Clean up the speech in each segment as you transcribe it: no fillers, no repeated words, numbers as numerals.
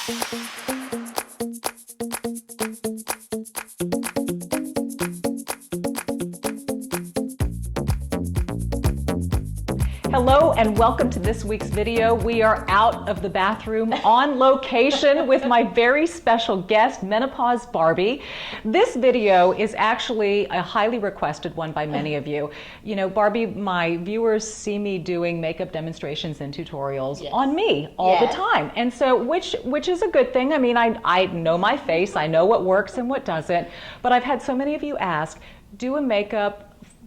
Hello and welcome to this week's video. We are out of the bathroom on location with my very special guest, Menopause Barbie. This video is actually a highly requested one by many of you. You know, Barbie, my viewers see me doing makeup demonstrations and tutorials on me all the time. And so, which is a good thing. I mean, I know my face, I know what works and what doesn't, but I've had so many of you ask, do a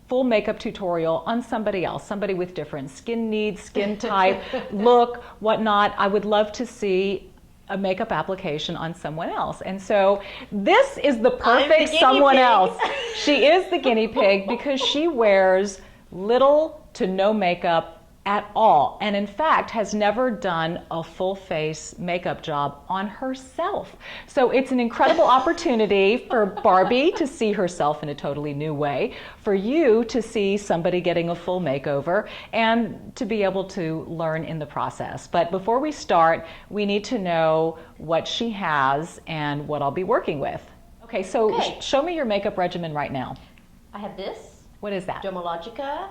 full makeup tutorial on somebody else, somebody with different skin needs, skin type, look, whatnot. I would love to see a makeup application on someone else. And so this is the perfect someone else. She is the guinea pig because she wears little to no makeup at all, and in fact has never done a full face makeup job on herself. So it's an incredible opportunity for Barbie to see herself in a totally new way, for you to see somebody getting a full makeover, and to be able to learn in the process. But before we start, we need to know what she has and what I'll be working with. Okay, so show me your makeup regimen right now. I have this. What is that? Dermalogica.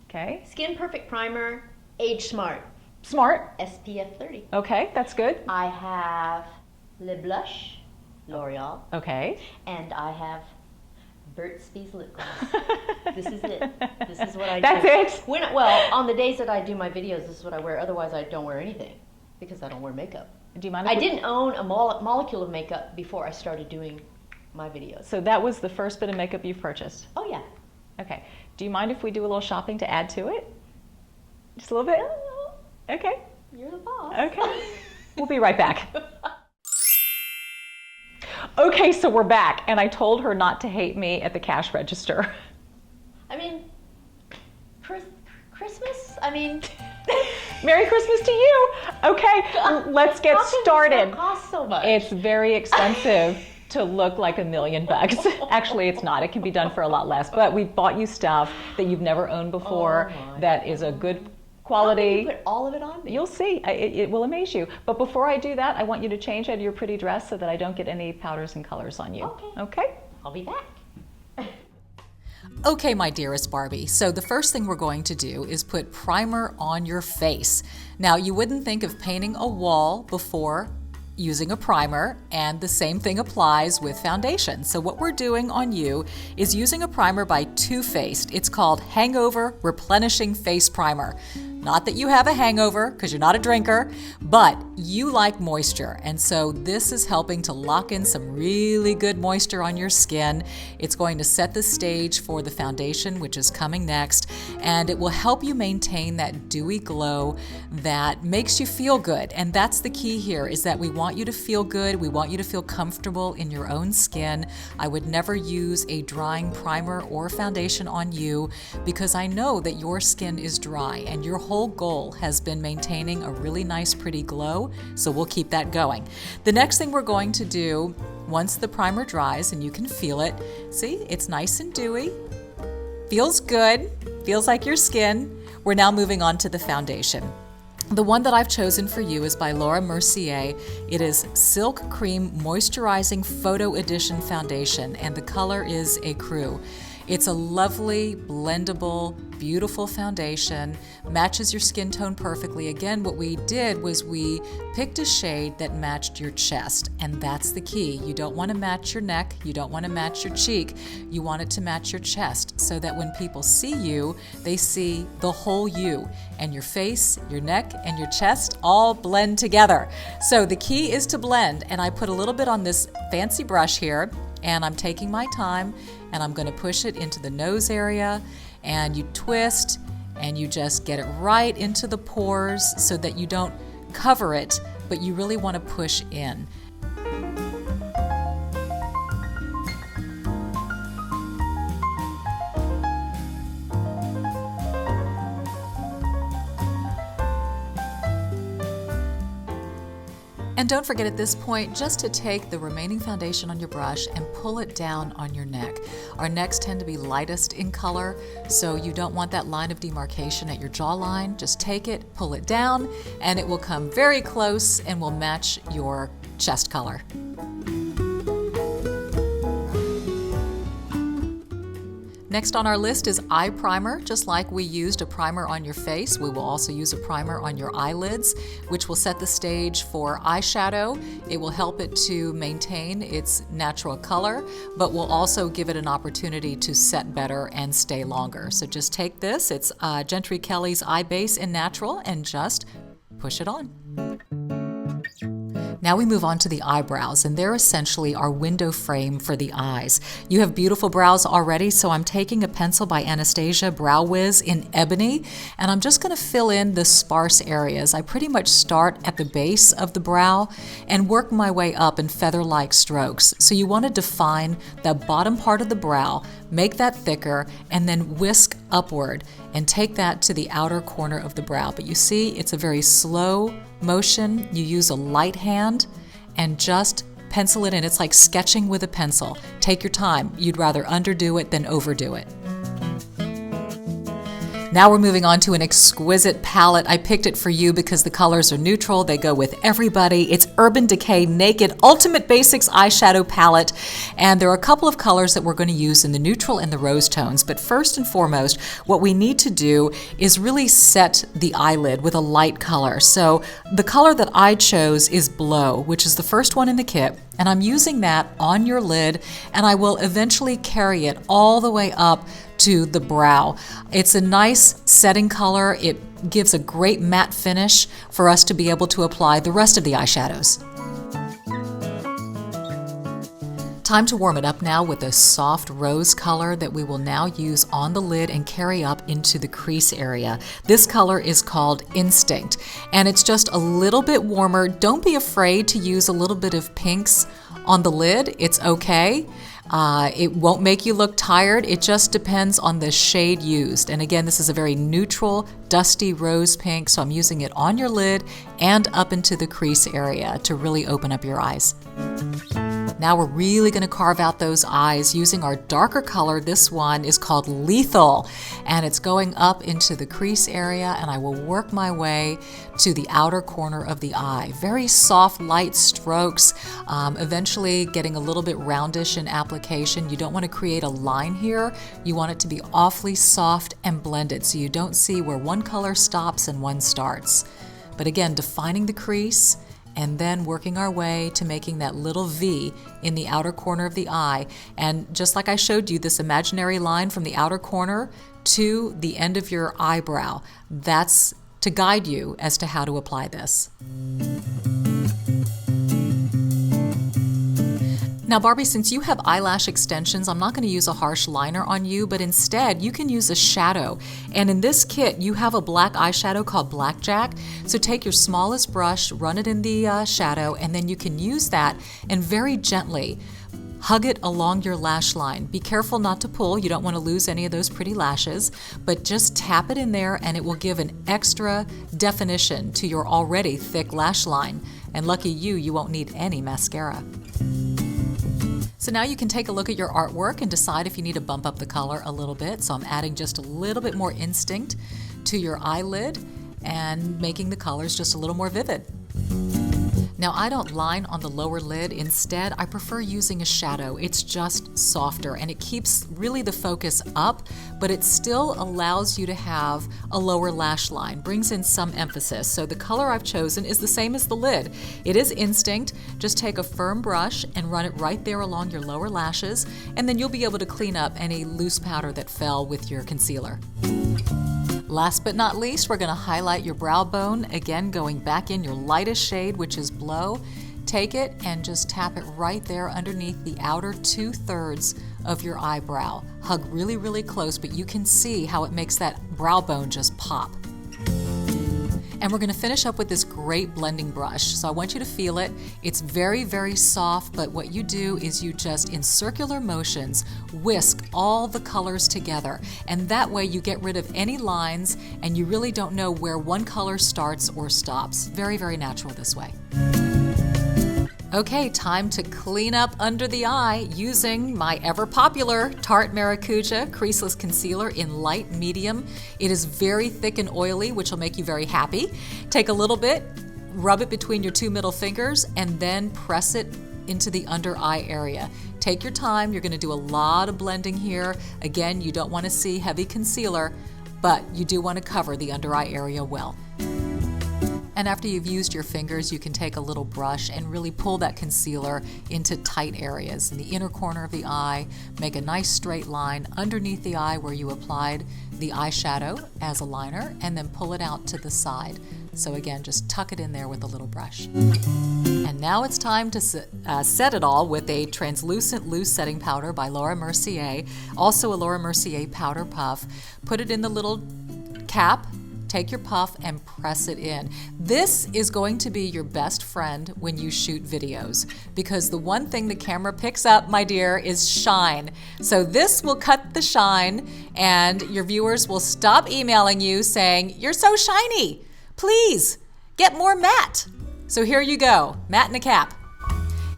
Okay. Skin Perfect Primer, Age Smart. Smart. SPF 30. Okay, that's good. I have Lip Blush, L'Oreal. Okay. And I have Burt's Bees Lip Gloss. This is it. This is what I do. That's it? Well, on the days that I do my videos, this is what I wear. Otherwise, I don't wear anything because I don't wear makeup. Do you mind? I didn't own a molecule of makeup before I started doing my videos. So that was the first bit of makeup you've purchased? Oh, yeah. Okay. Do you mind if we do a little shopping to add to it? Just a little bit? Okay. You're the boss. Okay. We'll be right back. Okay, so we're back, and I told her not to hate me at the cash register. I mean, Christmas? I mean... Merry Christmas to you! Okay, let's get started. How can this cost so much? It's very expensive to look like $1 million. Actually, it's not. It can be done for a lot less. But we bought you stuff that you've never owned before that is a good quality. How can you put all of it on me? You'll see. It will amaze you. But before I do that, I want you to change out of your pretty dress so that I don't get any powders and colors on you. Okay. Okay? I'll be back. Okay, my dearest Barbie, so the first thing we're going to do is put primer on your face. Now, you wouldn't think of painting a wall before using a primer, and the same thing applies with foundation. So what we're doing on you is using a primer by Too Faced. It's called Hangover Replenishing Face Primer. Not that you have a hangover, because you're not a drinker, but you like moisture. And so this is helping to lock in some really good moisture on your skin. It's going to set the stage for the foundation, which is coming next. And it will help you maintain that dewy glow that makes you feel good. And that's the key here, is that we want you to feel good. We want you to feel comfortable in your own skin. I would never use a drying primer or foundation on you, because I know that your skin is dry and your whole goal has been maintaining a really nice, pretty glow, so we'll keep that going. The next thing we're going to do, once the primer dries and you can feel it, see, it's nice and dewy, feels good, feels like your skin. We're now moving on to the foundation. The one that I've chosen for you is by Laura Mercier. It is Silk Cream Moisturizing Photo Edition Foundation, and the color is Ecru. It's a lovely, blendable, beautiful foundation, matches your skin tone perfectly. Again, what we did was we picked a shade that matched your chest, and that's the key. You don't want to match your neck, you don't want to match your cheek, you want it to match your chest, so that when people see you, they see the whole you, and your face, your neck, and your chest all blend together. So the key is to blend, and I put a little bit on this fancy brush here, and I'm taking my time, and I'm going to push it into the nose area, and you twist, and you just get it right into the pores so that you don't cover it, but you really want to push in. And don't forget at this point just to take the remaining foundation on your brush and pull it down on your neck. Our necks tend to be lightest in color, so you don't want that line of demarcation at your jawline. Just take it, pull it down, and it will come very close and will match your chest color. Next on our list is eye primer. Just like we used a primer on your face, we will also use a primer on your eyelids, which will set the stage for eyeshadow. It will help it to maintain its natural color, but will also give it an opportunity to set better and stay longer. So just take this, it's Jentry Kelley's Eye Base in Natural, and just push it on. Now we move on to the eyebrows, and they're essentially our window frame for the eyes. You have beautiful brows already, so I'm taking a pencil by Anastasia Brow Wiz in Ebony, and I'm just going to fill in the sparse areas. I pretty much start at the base of the brow and work my way up in feather-like strokes. So you want to define the bottom part of the brow, make that thicker, and then whisk upward and take that to the outer corner of the brow. But you see, it's a very slow motion. You use a light hand and just pencil it in. It's like sketching with a pencil. Take your time. You'd rather underdo it than overdo it. Now we're moving on to an exquisite palette. I picked it for you because the colors are neutral. They go with everybody. It's Urban Decay Naked Ultimate Basics Eyeshadow Palette. And there are a couple of colors that we're going to use in the neutral and the rose tones. But first and foremost, what we need to do is really set the eyelid with a light color. So the color that I chose is Blow, which is the first one in the kit. And I'm using that on your lid, and I will eventually carry it all the way up to the brow. It's a nice setting color. It gives a great matte finish for us to be able to apply the rest of the eyeshadows. Time to warm it up now with a soft rose color that we will now use on the lid and carry up into the crease area. This color is called Instinct, and it's just a little bit warmer. Don't be afraid to use a little bit of pinks on the lid. It's okay. It won't make you look tired. It just depends on the shade used. And again, this is a very neutral, dusty rose pink, so I'm using it on your lid and up into the crease area to really open up your eyes. Now we're really going to carve out those eyes using our darker color. This one is called Lethal, and it's going up into the crease area, and I will work my way to the outer corner of the eye. Very soft, light strokes, eventually getting a little bit roundish in application. You don't want to create a line here. You want it to be awfully soft and blended, so you don't see where one color stops and one starts. But again, defining the crease, and then working our way to making that little V in the outer corner of the eye. And just like I showed you, this imaginary line from the outer corner to the end of your eyebrow, that's to guide you as to how to apply this. Now Barbie, since you have eyelash extensions, I'm not going to use a harsh liner on you, but instead you can use a shadow. And in this kit, you have a black eyeshadow called Blackjack. So take your smallest brush, run it in the shadow, and then you can use that and very gently hug it along your lash line. Be careful not to pull. You don't want to lose any of those pretty lashes, but just tap it in there and it will give an extra definition to your already thick lash line. And lucky you, you won't need any mascara. So now you can take a look at your artwork and decide if you need to bump up the color a little bit. So I'm adding just a little bit more Instinct to your eyelid and making the colors just a little more vivid. Now I don't line on the lower lid. Instead, I prefer using a shadow. It's just softer and it keeps really the focus up, but it still allows you to have a lower lash line, brings in some emphasis. So the color I've chosen is the same as the lid. It is Instinct. Just take a firm brush and run it right there along your lower lashes, and then you'll be able to clean up any loose powder that fell with your concealer. Last but not least, we're going to highlight your brow bone, again going back in your lightest shade, which is Blow. Take it and just tap it right there underneath the outer 2/3 of your eyebrow. Hug really, really close, but you can see how it makes that brow bone just pop. And we're going to finish up with this great blending brush. So I want you to feel it. It's very, very soft, but what you do is you just, in circular motions, whisk all the colors together. And that way you get rid of any lines and you really don't know where one color starts or stops. Very, very natural this way. Okay, time to clean up under the eye using my ever popular Tarte Maracuja Creaseless Concealer in light medium. It is very thick and oily, which will make you very happy. Take a little bit, rub it between your two middle fingers, and then press it into the under eye area. Take your time, you're gonna do a lot of blending here. Again, you don't wanna see heavy concealer, but you do wanna cover the under eye area well. And after you've used your fingers, you can take a little brush and really pull that concealer into tight areas. In the inner corner of the eye, make a nice straight line underneath the eye where you applied the eyeshadow as a liner, and then pull it out to the side. So again, just tuck it in there with a little brush. And now it's time to set it all with a translucent loose setting powder by Laura Mercier, also a Laura Mercier powder puff. Put it in the little cap. Take your puff and press it in. This is going to be your best friend when you shoot videos, because the one thing the camera picks up, my dear, is shine. So this will cut the shine, and your viewers will stop emailing you saying, "You're so shiny. Please get more matte." So here you go, matte in a cap.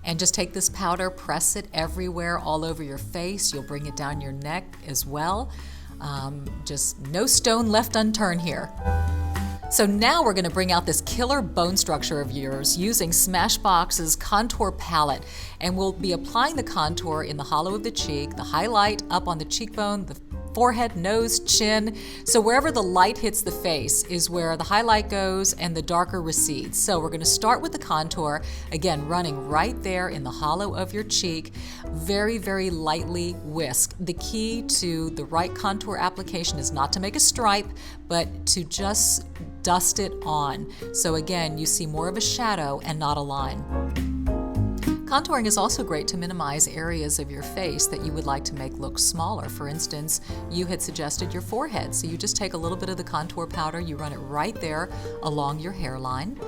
And just take this powder, press it everywhere, all over your face. You'll bring it down your neck as well. Just no stone left unturned here. So now we're going to bring out this killer bone structure of yours using Smashbox's Contour palette. And we'll be applying the contour in the hollow of the cheek, the highlight up on the cheekbone, the forehead, nose, chin. So wherever the light hits the face is where the highlight goes and the darker recedes. So we're going to start with the contour, again running right there in the hollow of your cheek. Very, very lightly whisk. The key to the right contour application is not to make a stripe, but to just dust it on. So again, you see more of a shadow and not a line. Contouring is also great to minimize areas of your face that you would like to make look smaller. For instance, you had suggested your forehead, so you just take a little bit of the contour powder, you run it right there along your hairline.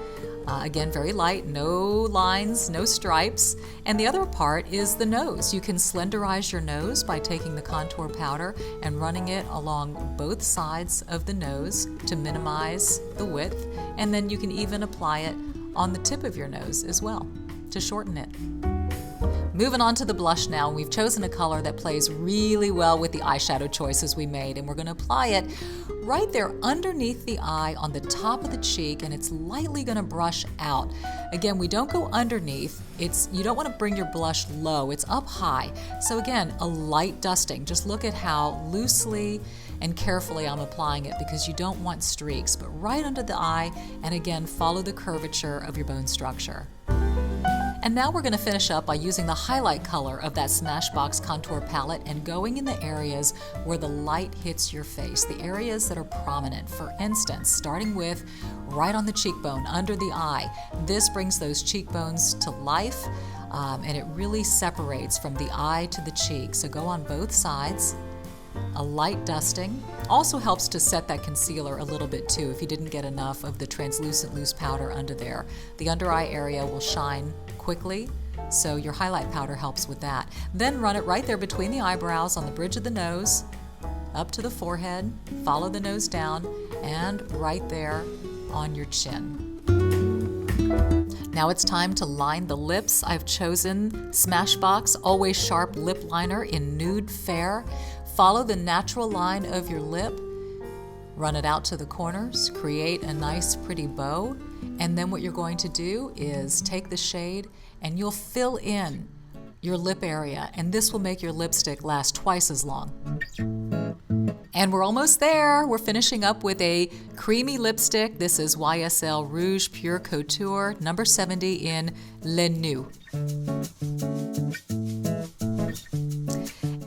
Again, very light, no lines, no stripes. And the other part is the nose. You can slenderize your nose by taking the contour powder and running it along both sides of the nose to minimize the width. And then you can even apply it on the tip of your nose as well to shorten it. Moving on to the blush now, we've chosen a color that plays really well with the eyeshadow choices we made, and we're going to apply it right there underneath the eye on the top of the cheek, and it's lightly going to brush out. Again, we don't go underneath. You don't want to bring your blush low, it's up high. So again, a light dusting. Just look at how loosely and carefully I'm applying it, because you don't want streaks, but right under the eye, and again, follow the curvature of your bone structure. And now we're going to finish up by using the highlight color of that Smashbox Contour palette and going in the areas where the light hits your face, the areas that are prominent. For instance, starting with right on the cheekbone, under the eye. This brings those cheekbones to life, and it really separates from the eye to the cheek. So go on both sides. A light dusting also helps to set that concealer a little bit too if you didn't get enough of the translucent loose powder under there. The under eye area will shine quickly, so your highlight powder helps with that. Then run it right there between the eyebrows on the bridge of the nose, up to the forehead, follow the nose down, and right there on your chin. Now it's time to line the lips. I've chosen Smashbox Always Sharp Lip Liner in Nude Fair. Follow the natural line of your lip, run it out to the corners, create a nice pretty bow, and then what you're going to do is take the shade and you'll fill in your lip area, and this will make your lipstick last twice as long. And we're almost there. We're finishing up with a creamy lipstick. This is YSL Rouge Pure Couture, number 70 in Le Nude.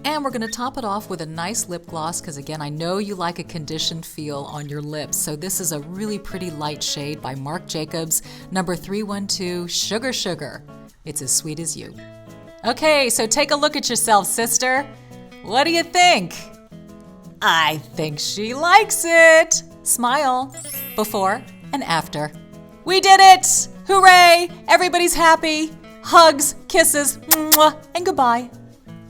And we're going to top it off with a nice lip gloss, because again, I know you like a conditioned feel on your lips. So this is a really pretty light shade by Marc Jacobs, number 312, Sugar Sugar. It's as sweet as you. Okay, so take a look at yourself, sister. What do you think? I think she likes it. Smile. Before and after. We did it! Hooray! Everybody's happy. Hugs, kisses, mwah, and goodbye.